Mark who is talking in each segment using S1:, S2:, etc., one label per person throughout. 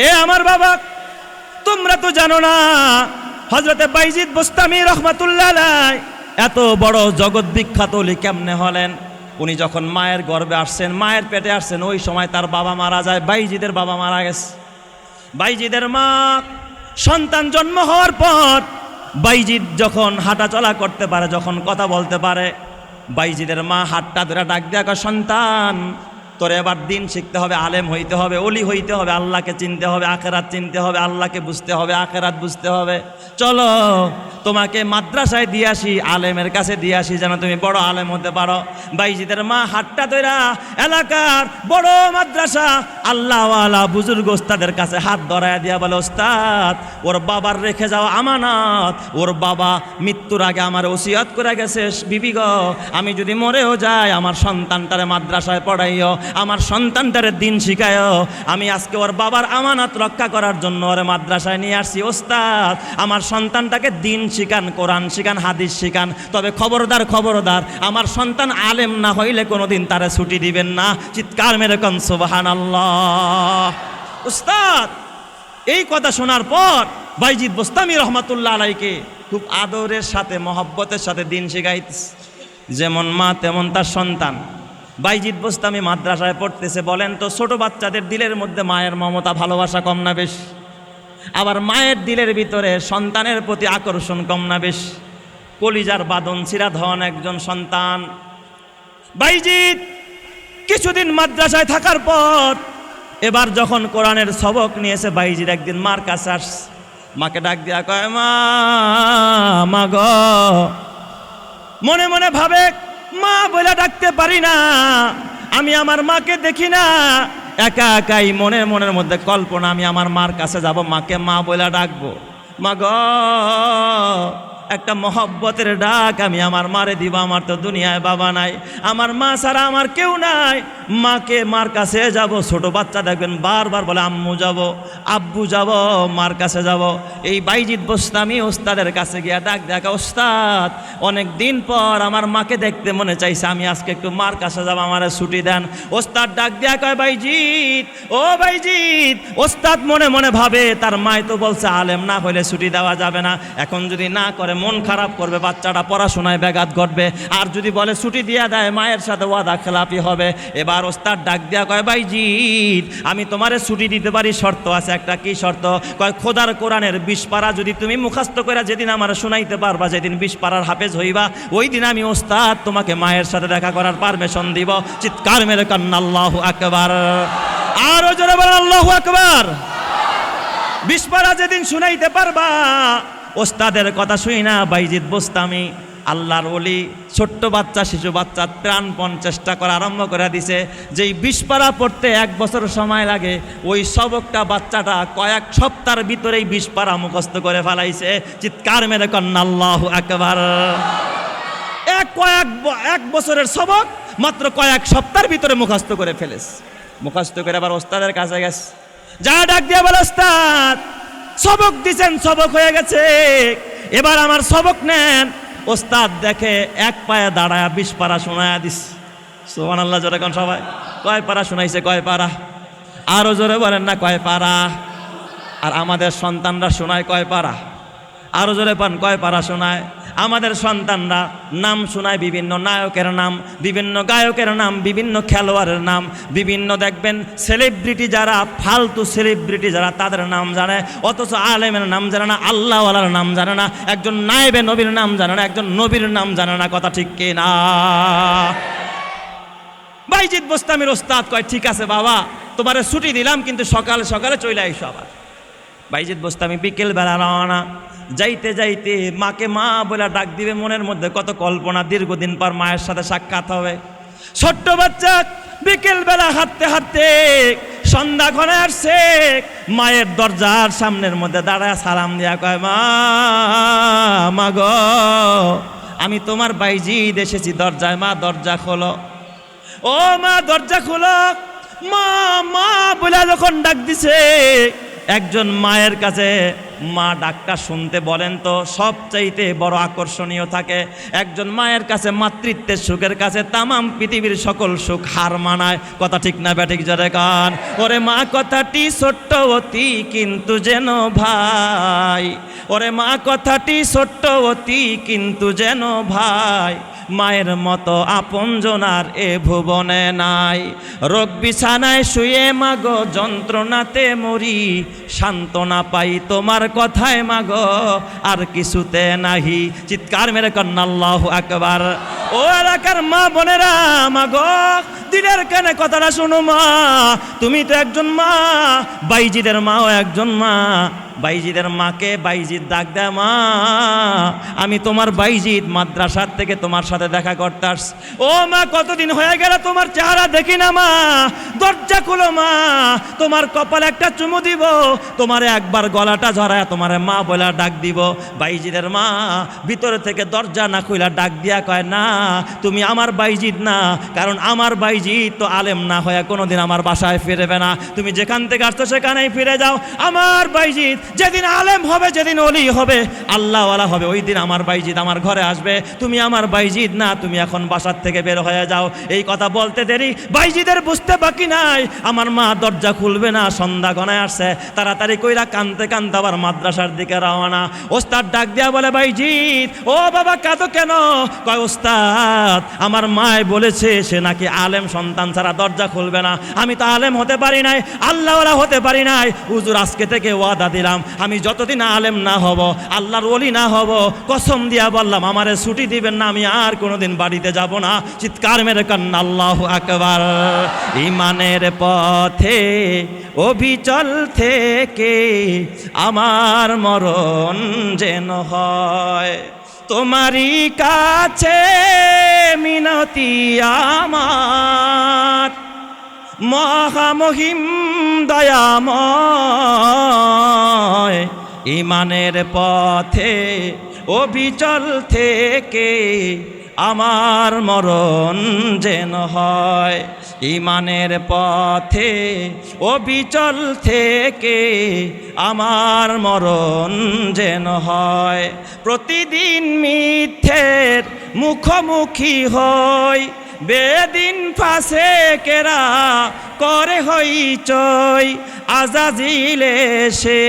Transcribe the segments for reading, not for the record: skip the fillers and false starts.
S1: এ আমার বাবা, তোমরা তো জানো না হযরতে বাইজিদ বুস্তামি রহমাতুল্লাহ আলাইহি এত বড় জগৎ বিখ্যাত ওলি কেমনে হলেন। উনি যখন মায়ের গর্ভে আসছেন, মায়ের পেটে আসছেন, ওই সময় তার বাবা মারা যায়। বাইজিদের বাবা মারা গেছে। বাইজিদের মা সন্তান জন্ম হওয়ার পর বাইজিদ যখন হাঁটা চলা করতে পারে, যখন কথা বলতে পারে, বাইজিদের মা হাতটা ধরে ডাক দেয়া কয়, সন্তান তোরে এবার দিন শিখতে হবে, আলেম হইতে হবে, ওলি হইতে হবে, আল্লাহকে চিনতে হবে, আখেরাত চিনতে হবে, আল্লাহকে বুঝতে হবে, আখেরাত বুঝতে হবে। চলো তোমাকে মাদ্রাসায় দিয়ে আসি, আলেমের কাছে দিয়ে আসি, যেন তুমি বড় আলেম হতে পারো। বাইজিদের মা হাতটা ধইরা এলাকার বড় মাদ্রাসা আল্লাহওয়ালা বুজুর্গ ওস্তাদের কাছে হাত ধরায় দিয়া বলে, ওস্তাদ ওর বাবার রেখে যাওয়া আমানত, ওর বাবা মৃত্যুর আগে আমার ওসিয়ত করে গেছে, বিবি গো আমি যদি মরেও যাই আমার সন্তানটারে মাদ্রাসায় পড়াইও, আমার সন্তানটারে দিন শিখায়ও। আমি আজকে ওর বাবার আমানত রক্ষা করার জন্য ওরে মাদ্রাসায় নিয়ে আসছি। ওস্তাদ আমার সন্তানটাকে দিন শিখান, কোরআন শিখান, হাদিস শিখান, তবে খবরদার খবরদার আমার সন্তান আলেম না হইলে কোনোদিন তারে ছুটি দিবেন না। চিৎকার মেরে কোন সুবহানাল্লাহ। উস্তাদ এই কথা শোনার পর বাইজিদ বুস্তামি রহমাতুল্লাহ আলাইকে খুব আদরের সাথে মহব্বতের সাথে দিন শিখাইতেছে। যেমন মা তেমন তার সন্তান। বাইজিদ বুস্তামি মাদ্রাসায় পড়তেছে। বলেন তো ছোট বাচ্চাদের দিলের মধ্যে মায়ের মমতা ভালোবাসা কম না বেশ? আবার মায়ের দিলের ভিতরে সন্তানের প্রতি আকর্ষণ কম না বেশ? কলিজার বাঁধন ছিঁড়া ধন একজন সন্তান। বাইজিদ কিছুদিন মাদ্রাসায় থাকার পর এবার যখন কোরআনের সবক নিয়েছে, বাইজিদ একদিন মার কাছে আসছে। মাকে ডাক দিয়া কয়, মা মা গো। মনে মনে ভাবে মা বলে ডাকতে পারি না, আমি আমার মাকে দেখি না। একা একাই মনের মধ্যে কল্পনা, আমি আমার মার কাছে যাব, মাকে মা বলে ডাকবো। মা গো একটা মহব্বতের ডাক আমি আমার মারে দিব, আমার তো দুনিয়ায় বাবা নাই, আমার মা ছাড়া আমার কেউ নাই। মাকে মার কাছে যাব। ছোট বাচ্চা দেখবেন বারবার বলে আম্মু যাব, আব্বু যাব, মার কাছে যাব। এই বাইজিদ বুস্তামি ওস্তাদের কাছে গিয়া ডাক দেখা, ওস্তাদ অনেক দিন পর আমার মাকে দেখতে মনে চাইছে, আমি আজকে একটু মার কাছে যাব, আমারে ছুটি দেন। ওস্তাদ ডাক দিয়া কয়, বাইজিদ ও বাইজিদ। ওস্তাদ মনে মনে ভাবে তার মায় তো বলছে আলেম না হইলে ছুটি দেওয়া যাবে না, এখন যদি না করে মন খারাপ করবে, বাচ্চাটা পড়াশোনায় ব্যাঘাত ঘটবে, আর যদি বলে ছুটি দিয়া দেয় মায়ের সাথে ওয়াদা খেলাপি হবে। এবার ওস্তাদ ডাক দিয়া কয়, বাইজিদ আমি তোমারে ছুটি দিতে পারি, শর্ত আছে একটা। কি শর্ত? কয় খোদার কোরআনের 20 পারা যদি তুমি মুখস্থ করে যেদিন আমার শোনাইতে পারবা, যেদিন 20 পারার হাফেজ হইবা, ওই দিন আমি ওস্তাদ তোমাকে মায়ের সাথে দেখা করার পারমিশন দিব। চিৎকার মেরে কান্না আল্লাহু আকবার। আরো জোরে বলেন আল্লাহু আকবার। 20 পারা যেদিন শুনাইতে পারবা, ওস্তাদের কথা শুই না বাইজিদ বুস্তামি আল্লাহর ওলি ছোট্ট বাচ্চা, শিশু বাচ্চা প্রাণপণ চেষ্টা করা আরম্ভ করে দিছে। যেই 20 পারা পড়তে 1 বছর সময় লাগে, ওই সবকটা বাচ্চাটা কয়েক সপ্তাহের ভিতরেই 20 পারা মুখস্থ করে ফেলাইছে। চিৎকার মেরে কন্যা আল্লাহু আকবার। এক বছরের সবক মাত্র কয়েক সপ্তাহের ভিতরে মুখস্থ করে ফেলেছে। মুখস্থ করে আবার ওস্তাদের কাছে গেছে। যা ডাক দিয়ে বলে, ওস্তাদ সবক দিছেন, সবক হয়ে গেছে, এবার আমার সবক নেন। ওস্তাদ দেখে এক পায়ে দাঁড়ায় 20 পারা শোনায়া দিস। সুবহানাল্লাহ জোরে কোন সবাই। কয় পারা শোনাইছে? কয় পারা? আরো জোরে বলেন না কয় পারা? আর আমাদের সন্তানরা শোনায় কয় পারা? আরো জোরে পান কয় পারা শোনায়? আমাদের সন্তানরা নাম শোনায় বিভিন্ন নায়কের নাম, বিভিন্ন গায়কের নাম, বিভিন্ন খেলোয়াড়ের নাম, বিভিন্ন দেখবেন সেলিব্রিটি যারা, ফালতু সেলিব্রিটি যারা, তাদের নাম জানে, অথচ আলেমের নাম জানে না, আল্লাহওয়ালার নাম জানে না, একজন নায়েবে নবীর নাম জানে না, একজন নবীর নাম জানে না। কথা ঠিক কি না? বাইজিদ বুস্তামির ওস্তাদ কয়, ঠিক আছে বাবা তোমারে ছুটি দিলাম, কিন্তু সকালে সকালে চলে আইসো আবার। বাইজিদ বুস্তামি বিকেল বেলা রওনা। যাইতে যাইতে মাকে মা বলে ডাক দিবে, মনের মধ্যে কত কল্পনা, দীর্ঘদিন পর মায়ের সাথে সাক্ষাৎ হবে। ছোট্ট বাচ্চা বিকেল বেলা হাঁটতে হাঁটতে সন্ধ্যা ঘনে আসছে, মায়ের দরজার সামনের মধ্যে দাঁড়ায় সালাম দিয়া কয়, মা মা গো আমি তোমার বাইজিদ এসেছি, দরজায় মা দরজা খোলো। ও মা দরজা খোলো। মা মা বলে যখন ডাক দিছে, একজন মায়ের কাছে মা ডাকটা শুনতে বলেন তো সবচাইতে বড় আকর্ষণীয় থাকে। একজন মায়ের কাছে মাতৃত্বের সুখের কাছে তামাম পৃথিবীর সকল সুখ হার মানায়। কথা ঠিক না ব্যাঠিক জোরে কান। ওরে মা কথাটি ছোট্ট অতি কিন্তু যেন ভাই, ওরে মা কথাটি ছোট্ট অতি কিন্তু যেন ভাই, মায়ের মতো আপনজনার এ ভুবনে নাই। রোগ বিছানায় শুয়ে মাগো যন্ত্রণাতে মরি, সান্ত্বনা পাই তোমার কথায় মাগো আর কিছুতে নাহি। চিৎকার মেরে কন্যা আল্লাহু আকবার। ও এলাকার মা বোনেরা মাগো দিনের কানে কথাটা শোনো মা, তুমি তো একজন মা, বাইজিদের মাও একজন মা। বাইজিদের মাকে বাইজিদ ডাক দেয়, মা আমি তোমার বাইজিদ মাদ্রাসার থেকে তোমার সাথে দেখা করতে আসছি। ও মা কতদিন হয়ে গেল তোমার চেহারা দেখি না মা, দরজা খুলো মা, তোমার কপালে একটা চুমু দিব, তোমার একবার গলাটা ঝরায় তোমার মা বলে ডাক দিব। বাইজিদের মা ভিতরে থেকে দরজা না খুলে ডাক দিয়া কয়, না তুমি আমার বাইজিদ না, কারণ আমার বাইজিদ তো আলেম না হয়ে কোনোদিন আমার বাসায় ফিরবে না। তুমি যেখান থেকে আসছো সেখানেই ফিরে যাও। আমার বাইজিদ যেদিন আলেম হবে, যেদিন ওলি হবে, আল্লাহওয়ালা হবে, ওই দিন আমার বাইজিদ আমার ঘরে আসবে। তুমি আমার বাইজিদ না, তুমি এখন বাসার থেকে বের হয়ে যাও। এই কথা বলতে দেরি বাইজিদের বুঝতে বাকি নাই, আমার মা দরজা খুলবে না, সন্ধ্যা গনায় আসছে। তাড়াতাড়ি কইরা কানতে কানতে আবার মাদ্রাসার দিকে রওনা। ওস্তাদ ডাক দিয়া বলে, বাইজিদ ও বাবা কাঁদো কেন? কয় ওস্তাদ আমার মায় বলেছে সে নাকি আলেম সন্তান ছাড়া দরজা খুলবে না। আমি তো আলেম হতে পারি নাই, আল্লাহওয়ালা হতে পারি নাই। হুজুর আজকে থেকে ওয়াদা দিলাম আমি যতদিন আলেম না হব, আল্লাহর ওলি না হব, কসম দিয়া বললাম আমারে ছুটি দিবেন না, আমি আর কোনোদিন বাড়িতে যাব না। চিৎকার মেরে কান্না আল্লাহু আকবার। ইমানের পথে অবিচল থেকে আমার মরণ যেন হয়, তোমারই কাছে মিনতি আমার, মহামহিম দয়াময়। ইমানের পথে অবিচল থেকে আমার মরণ যেন হয়, ইমানের পথে অবিচল থেকে আমার মরণ যেন হয়। প্রতিদিন মিথ্যের মুখোমুখি হই, বেদিন ফাঁসে কেরা করে হইচই, আজাজিল এসে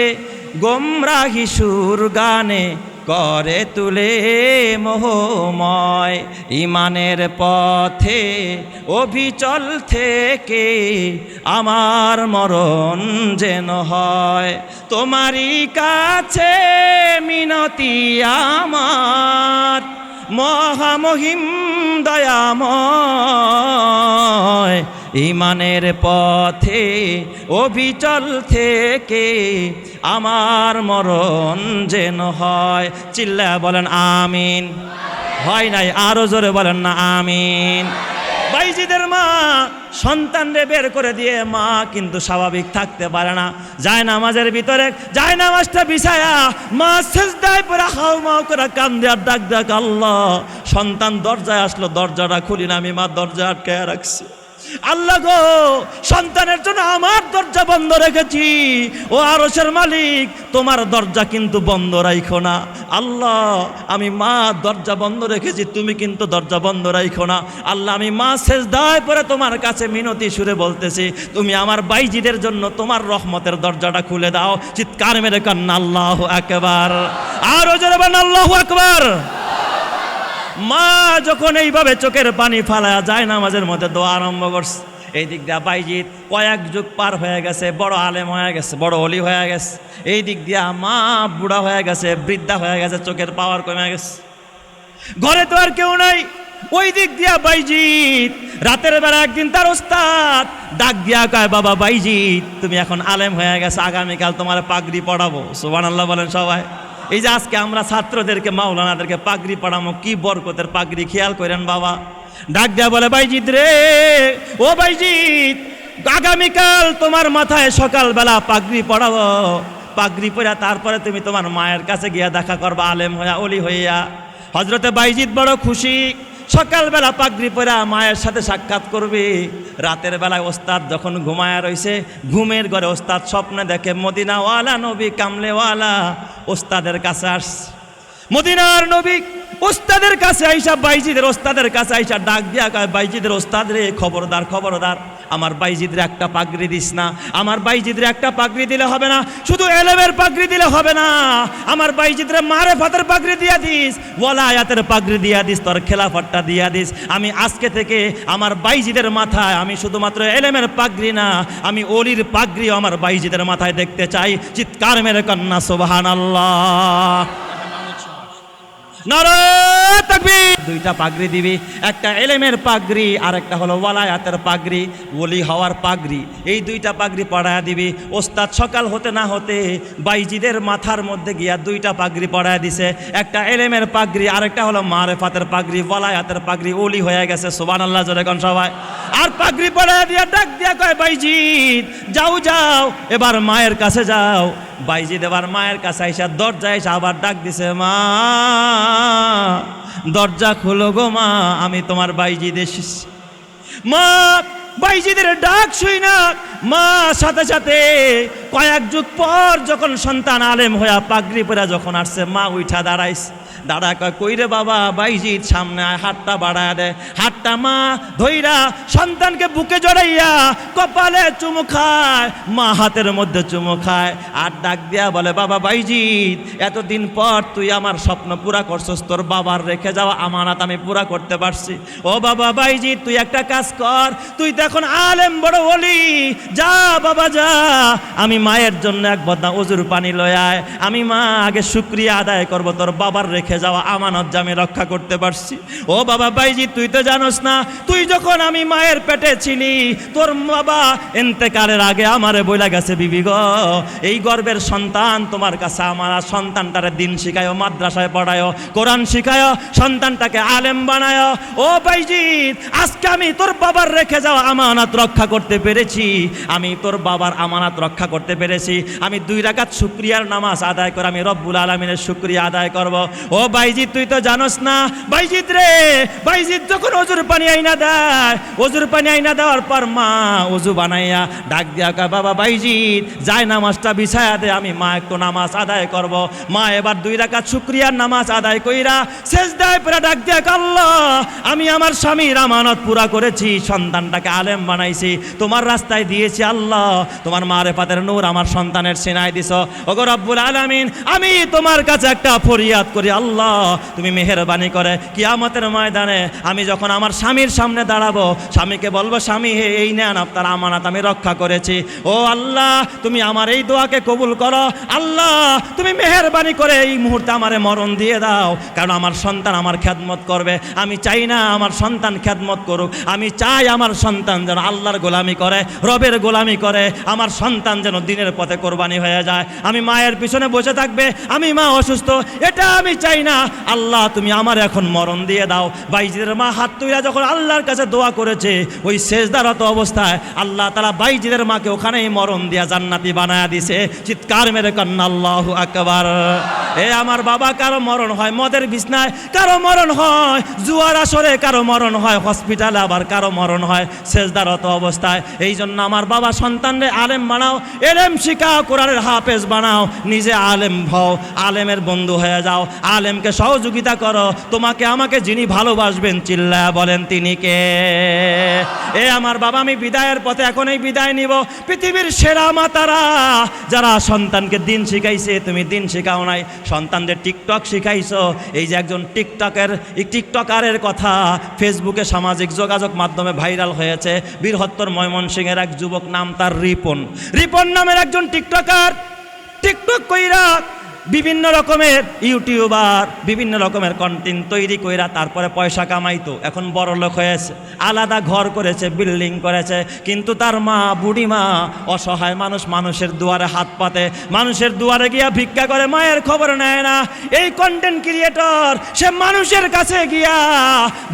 S1: গোমরাহি সুর গানে করে তুলে মোহময়। ইমানের পথে অবিচল থেকে আমার মরণ যেন হয়, তোমারই কাছে মিনতি আমার, মহামহিম দয়াময়। ইমানের পথে অবিচল থেকে আমার মরণ যেন হয়। চিল্লা বলেন আমিন। হয় নাই আরো জোরে বলেন না আমিন। বাইজিদের মা সন্তানরে বের করে দিয়ে মা কিন্তু স্বাভাবিক থাকতে পারে না, যায় নামাজের ভিতরে যায় নামাজটা বিছায়া মা সেজদায় পড়ে হাউ মাউ করে কান্দে আর ডাক ডাক আল্লাহ। সন্তান দরজায় আসলো, দরজাটা খুলি না, আমি মা দরজা আটকায় রাখছি। আল্লাহ গো সন্তানের জন্য আমার দরজা বন্ধ রেখেছি, ও আরশের মালিক তোমার দরজা কিন্তু বন্ধ রাখো না। আল্লাহ আমি মা দরজা বন্ধ রেখেছি, তুমি কিন্তু দরজা বন্ধ রাখো না। আল্লাহ আমি মা সেজদায় পড়ে তোমার কাছে মিনতি সুরে বলতেছি, তুমি আমার বাইজিদের জন্য তোমার রহমতের দরজাটা খুলে দাও। চিৎকার মেরে কান্না আল্লাহু আকবার। আরো জোরে বলেন আল্লাহু আকবার। মা যখন এইভাবে চোখের পানি ফালায়া যায় নামাজের মধ্যে দোয়া আরম্ভ করছে, এই দিক দিয়া বাইজিৎ কয়েক যুগ পার হয়ে গেছে, বড় আলেম হয়ে গেছে, বড় অলি হয়ে গেছে। এই দিক দিয়া মা বুড়া হয়ে গেছে, বৃদ্ধা হয়ে গেছে, চোখের পাওয়ার কমে গেছে, ঘরে তো আর কেউ নাই। ওই দিক দিয়া বাইজিৎ রাতের বেলা একদিন তার ওস্তাদ ডাক দিয়া কয়, বাবা বাইজিৎ তুমি এখন আলেম হয়ে গেছে, আগামীকাল তোমার পাগড়ি পড়াবো। সুবহানাল্লাহ বলেন সবাই। এই যে আজকে আমরা ছাত্রদেরকে মাওলানাদেরকে পাগড়ি পড়াবো, কি বরকতের পাগড়ি, খেয়াল করেন বাবা। ডাক দেয়া বলে, বাইজিৎ রে ও বাইজিৎ আগামীকাল তোমার মাথায় সকালবেলা পাগড়ি পড়াবো, পাগড়ি পড়া তারপরে তুমি তোমার মায়ের কাছে গিয়া দেখা করবা আলেম হইয়া, অলি হইয়া। হজরতে বাইজিৎ বড় খুশি, সকালবেলা পাগড়ি পরা মায়ের সাথে সাক্ষাৎ করবে, রাতের বেলায় ওস্তাদ যখন ঘুমায়া রইছে ঘুমের ঘরে ওস্তাদ স্বপ্নে দেখে মদিনাওয়ালা নবী কামলেওয়ালা ওস্তাদের কাছে আসছে। মদিনার নবী ওস্তাদের কাছে আইসা বাইজিদের ওস্তাদের কাছে আইসা ডাক দিয়া কয়, বাইজিদের ওস্তাদ রে, খবরদার খবরদার, আমার বাইজিদের একটা পাগড়ি দিস না, আমার বাইজিদের একটা পাগড়ি দিলে হবে না, শুধু এলেমের পাগড়ি দিলে হবে না, আমার বাইজিদের মারেফাতের পাগড়ি দিয়া দিস, ওয়ালায়াতের পাগড়ি দিয়া দিস, তোর খেলাফতটা দিয়া দিস। আমি আজকে থেকে আমার বাইজিদের মাথায় আমি শুধুমাত্র এলেমের পাগড়ি না, আমি অলির পাগড়িও আমার বাইজিদের মাথায় দেখতে চাই। চিৎকার মেরে কন্যা সুবহানাল্লাহ, নারায়ে তাকবীর। দুইটা পাগড়ি দিবি, একটা এলেমের পাগড়ি আর একটা হলো ওয়ালায়াতের পাগড়ি, ওলি হওয়ার পাগড়ি। এই দুইটা পাগড়ি পড়ায়া দিবি। ওস্তাদ সকাল হতে না হতে বাইজিদের মাথার মধ্যে গিয়া দুইটা পাগড়ি পড়ায়া দিছে, একটা এলেমের পাগড়ি আর একটা হলো মারেফাতের পাগড়ি, ওয়ালায়াতের পাগড়ি, ওলি হয়ে গেছে। সুবহানাল্লাহ জোরে কোন সবাই। আর পাগড়ি পড়ায়া দিয়া ডাক দিয়া কয়, বাইজিদ যাও যাও, এবার মায়ের কাছে যাও। বাইজিদ এবার মায়ের কাছে আইসা দরজায় এসে আবার ডাক দিছে, মা দরজা খোলো গো মা, আমি তোমার বাইজিদ এসেছি। মা বাইজিদের ডাক শুই না, মা সাথে সাথে কয়েক যুগ পর যখন সন্তান আলেম হইয়া পাগড়ি পরা যখন আসছে, মা উঠা দাঁড়াইছে। দাঁড়া কয়, কই রে বাবা? বাইজিদ সামনে আয়, হাতটা বাড়ায় দেয়। হাতটা মা ধইরা সন্তানকে বুকে জড়াইয়া কপালে চুমু খায়, মা হাতের মধ্যে চুমু খায়। আর ডাক দিয়া বলে, বাবা বাইজিদ, এতদিন পর তুই আমার স্বপ্ন পুরা করছস, তোর বাবার রেখে যাওয়া আমানত আমি পুরা করতে পারছি। ও বাবা বাইজিদ, তুই একটা কাজ কর, তুই তো এখন আলেম বড় ওলি, যা বাবা যা, আমি মায়ের জন্য এক বদনা ওজুর পানি লয় আয়, আমি মা আগে শুকরিয়া আদায় করব, তোর বাবার রেখে যাওয়া আমানত যে আমি রক্ষা করতে পারছি। ও বাবা বাইজিদ, তুই তো জানোস না, তুই যখন আমি মায়ের পেটে ছিলি, তোর বাবা ইন্তেকালের আগে আমারে বইলা গেছে, বিবি গো, এই গর্বের সন্তান তোমার কাছে আমার, সন্তানটারে দিন শিখায়, মাদ্রাসায় পড়ায়, কোরআন শিখায়, সন্তানটাকে আলেম বানায়। ও বাইজিদ, আজকে আমি তোর বাবার রেখে যাওয়া আমানত রক্ষা করতে পেরেছি, আমি তোর বাবার আমানত রক্ষা করতে পেরেছি। আমি 2 রাকাত শুকরিয়ার নামাজ আদায় করে আমি রব্বুল আলামিনের শুকরিয়া আদায় করব। ও বাইজিদ, তুই তো জানোস না, বাইজিদ রে, বাইজিদ যখন ওজুর পানি আইনা দেয়, ওজুর পানি আইনা দেওয়ার পর মা ওজু বানাইয়া ডাক দিয়া কয়, বাবা বাইজিদ যায় নামাজটা বিছায়া দে, আমি মা একটু নামাজ আদায় করব। মা এবার 2 রাকাত শুকরিয়ার নামাজ আদায় কইরা সেজদায় পড়ে ডাক দিয়া, আল্লাহ, আমি আমার স্বামীর আমানত পুরা করেছি, সন্তানটাকে আলেম বানাইছি, তোমার রাস্তায় দিয়েছি, আল্লাহ তোমার মারেফাতের নূর আমার সন্তানের সিনায় দিছ। ওগো রব্বুল আলামিন, আমি তোমার কাছে একটা ফরিয়াদ করি, আল্লাহ তুমি মেহেরবানি করে কিয়ামতের ময়দানে আমি যখন আমার স্বামীর সামনে দাঁড়াবো, স্বামীকে বলবো, স্বামী হে, এই নেন আপনার আমানত আমি রক্ষা করেছি। ও আল্লাহ, তুমি আমার এই দোয়াকে কবুল করো, আল্লাহ তুমি মেহেরবানি করে এই মুহূর্তে আমারে মরণ দিয়ে দাও, কারণ আমার সন্তান আমার খেদমত করবে। আমি চাই না আমার সন্তান খেদমত করুক, আমি চাই আমার সন্তান যেন আল্লাহর গোলামি করে, রবের গোলামি করে, আমার সন্তান যেন দিনের পথে কোরবানি হয়ে যায়। আমি মায়ের পিছনে বসে থাকবে, আমি মা অসুস্থ, এটা আমি চাই না। আল্লাহ তুমি আমার এখন মরণ দিয়ে দাও। বাইজিদের মা হাত তুইলা যখন আল্লাহর কাছে দোয়া করেছে, ওই সেজদারত অবস্থায় আল্লাহ তাআলা বাইজিদের মাকে ওখানেই মরণ দিয়া জান্নাতি বানায়া দিছে। চিৎকার মেরে কন্যা আল্লাহু আকবার। এ আমার বাবা, কারো মরণ হয় মদের বিছনায়, কারো মরণ হয় জুয়ার আসরে, কারো মরণ হয় হসপিটালে, আবার কারো মরণ হয় সেজদারত অবস্থায়। এই জন্য আমার বাবা, সন্তানরে আলেম বানাও, এলেম শিখাও, কোরআনের হাফেজ বানাও, নিজে আলেম হও, আলেমের বন্ধু হয়ে যাও, আলেমকে সহযোগিতা করো। তোমাকে আমাকে যিনি ভালোবাসবেন চিল্লায়া বলেন তিনি কে? এ আমার বাবা, আমি বিদায়ের পথে এখন এই বিদায় নিব। পৃথিবীর সেরা মাতারা যারা সন্তানকে দিন শিখাইছে, তুমি দিন শিখাও নাই, সন্তানদের টিকটক শিখাইছো। এই যে একজন টিকটকারের কথা ফেসবুকে সামাজিক যোগাযোগ মাধ্যমে ভাইরাল হয়েছে, বীরহত্তর ময়মনসিংহের এক যুবক, নাম তার রিপন নামের একজন টিকটকার। টিকটক কইরা বিভিন্ন রকমের ইউটিউবার বিভিন্ন রকমের কন্টেন্ট তৈরি কইরা তারপরে পয়সা কামাইতো, এখন বড় লোক হয়েছে, আলাদা ঘর করেছে, বিল্ডিং করেছে, কিন্তু তার মা, বুড়ি মা, অসহায় মানুষ, মানুষের দুয়ারে হাত পাতে, মানুষের দুয়ারে গিয়া ভিক্ষা করে, মায়ের খবর নেয় না। এই কন্টেন্ট ক্রিয়েটর সে মানুষের কাছে গিয়া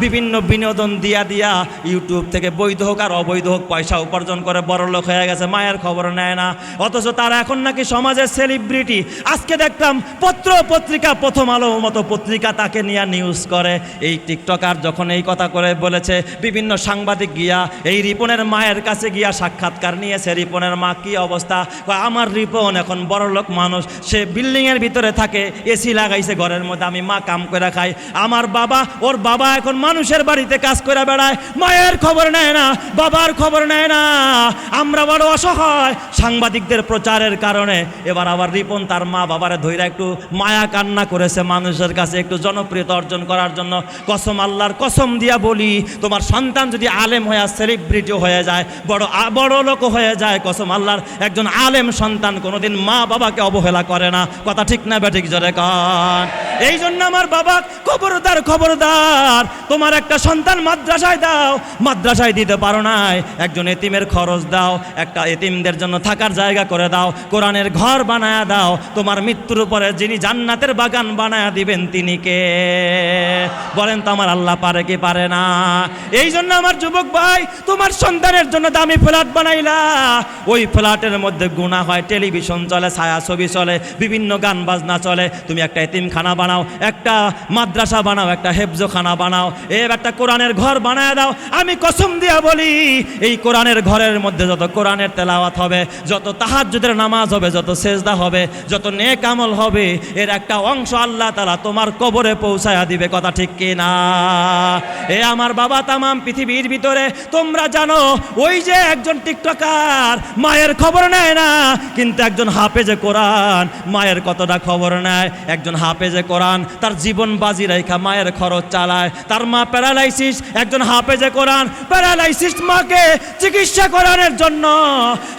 S1: বিভিন্ন বিনোদন দিয়া ইউটিউব থেকে বৈধ হোক আর অবৈধ হোক পয়সা উপার্জন করে বড় লোক হয়ে গেছে, মায়ের খবর নেয় না। অথচ তারা এখন নাকি সমাজের সেলিব্রিটি। আজকে দেখতে ইসলাম পত্র পত্রিকা, প্রথম আলো মতো পত্রিকা তাকে নিয়ে নিউজ করে। এই টিকটকার যখন এই কথা করে বলেছে, বিভিন্ন সাংবাদিক গিয়া এই রিপনের মায়ের কাছে গিয়া সাক্ষাৎকার নিয়েছে। রিপনের মা কি অবস্থা? আমার রিপন এখন বড়লোক মানুষ, সে বিল্ডিংয়ের ভিতরে থাকে, এসি লাগাইছে ঘরের মধ্যে, আমি মা কাম করে খাই। আমার বাবা, ওর বাবা এখন মানুষের বাড়িতে কাজ করে বেড়ায়, মায়ের খবর নেয় না, বাবার খবর নেয় না। আমরা বড় অসহায় সাংবাদিকদের প্রচারের কারণে। এবার আবার রিপন তার মা বাবারে ধইরা একটু মায়া কান্না করেছে মানুষের কাছে একটু জনপ্রিয়তা অর্জন করার জন্য। কসম আল্লাহর কসম দিয়া বলি, তোমার সন্তান যদি আলেম হয়ে সেলিব্রিটি হয়ে যায়, বড় লোক হয়ে যায়, কসম আল্লাহর একজন আলেম সন্তান কোনোদিন মা বাবাকে অবহেলা করে না। কথা ঠিক না বেঠিক? জোরে কান। এই জন্য আমার বাবা, খবরদার খবরদার, তোমার একটা সন্তান মাদ্রাসায় দাও, মাদ্রাসায় দিতে পারো নাই, একজন এতিমের খরচ দাও, একটা এতিমদের জন্য থাকার জায়গা করে দাও, কোরআনের ঘর বানায়া দাও। তোমার মৃত্যুর পরে যিনি জান্নাতের বাগান বানায়া দিবেন তিনি কে? বলেন তো আমার আল্লাহ পারে কি পারে না? এই জন্য আমার যুবক ভাই, তোমার সন্তানের জন্য দামি ফ্ল্যাট বানাইলা, ওই ফ্ল্যাটের মধ্যে গুনাহ হয়, টেলিভিশন চলে, ছায়া ছবি চলে, বিভিন্ন গান বাজনা চলে। তুমি একটা এতিমখানা বানাও, একটা মাদ্রাসা বানাও, একটা হেফজখানা বানাও, একটা কোরআনের ঘর বানায় দাও। আমি কসম দিয়া বলি, এই কোরআনের ঘরের মধ্যে যত কোরআনের তেলাওয়াত হবে, যত তাহাজ্জুদের নামাজ হবে, যত সেজদা হবে, যত নেক আমল হবে, এর একটা অংশ আল্লাহ তাআলা তোমার কবরে পৌঁছায়া দিবে। কথা ঠিক কি না? এ আমার বাবা, তামাম পৃথিবীর ভিতরে তোমরা জানো, ওই যে একজন টিকটকার মায়ের খবর নেয় না, কিন্তু একজন হাফেজে কোরআন মায়ের কতটা খবর নেয়। একজন হাফেজে কোরআন তার জীবন বাজি রেখা মায়ের খরচ চালায়। তার মা প্যারালাইসিস, একজন হাফেজে কোরআন প্যারালাইসিস মাকে চিকিৎসা করানোর জন্য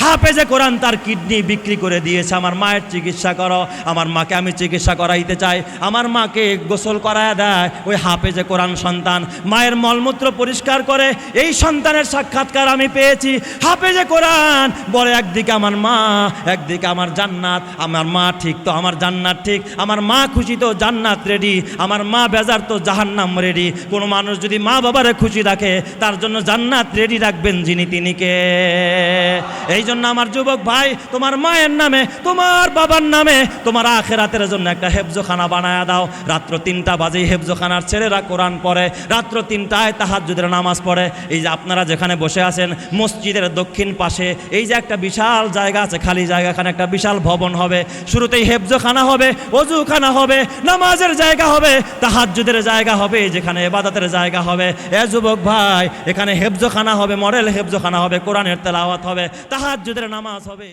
S1: হাফেজে কোরআন তার কিডনি বিক্রি করে দিয়েছে। আমার মায়ের চিকিৎসা করো, আমার মাকে আমি চিকিৎসা করাইতে চাই। আমার মাকে গোসল করায় দেয় ওই হাফেজে কোরআন সন্তান, মায়ের মলমূত্র পরিষ্কার করে। এই সন্তানের সাক্ষাৎকার আমি পেয়েছি। হাফেজে কোরআন বলে, একদিকে আমার মা, একদিকে আমার জান্নাত। আমার মা ঠিক তো আমার জান্নাত ঠিক, আমার মা খুশি তো জান্নাত রেডি, আমার মা বেজার তো জাহান্নাম রেডি। কোনো মানুষ যদি মা বাবারে খুশি রাখে, তার জন্য জান্নাত রেডি রাখবেন যিনি, তিনি কে? এই জন্য আমার যুবক ভাই, তোমার মায়ের নামে, তোমার বাবার নামে, তোমার আখিরাতের জন্য একটা হেফজখানা বানায়া দাও। রাত্র 3টা বাজে হেফজখানার ছেলেরা কোরআন পড়ে, রাত্র 3টায় তাহাজ্জুদের নামাজ পড়ে। এই যে আপনারা যেখানে বসে আছেন, মসজিদের দক্ষিণ পাশে এই যে একটা বিশাল জায়গা আছে, খালি জায়গা, এখানে একটা বিশাল ভবন হবে। শুরুতেই হেফজখানা হবে, ওযুখানা হবে, নামাজের জায়গা হবে, তাহাজ্জুদের জায়গা হবে, যেখানে ইবাদতের জায়গা হবে। এ যুবক ভাই, এখানে হেফজখানা হবে, মডেল হেফজখানা হবে, কোরআনের তেলাওয়াত হবে, তাহাজ্জুদের নামাজ হবে।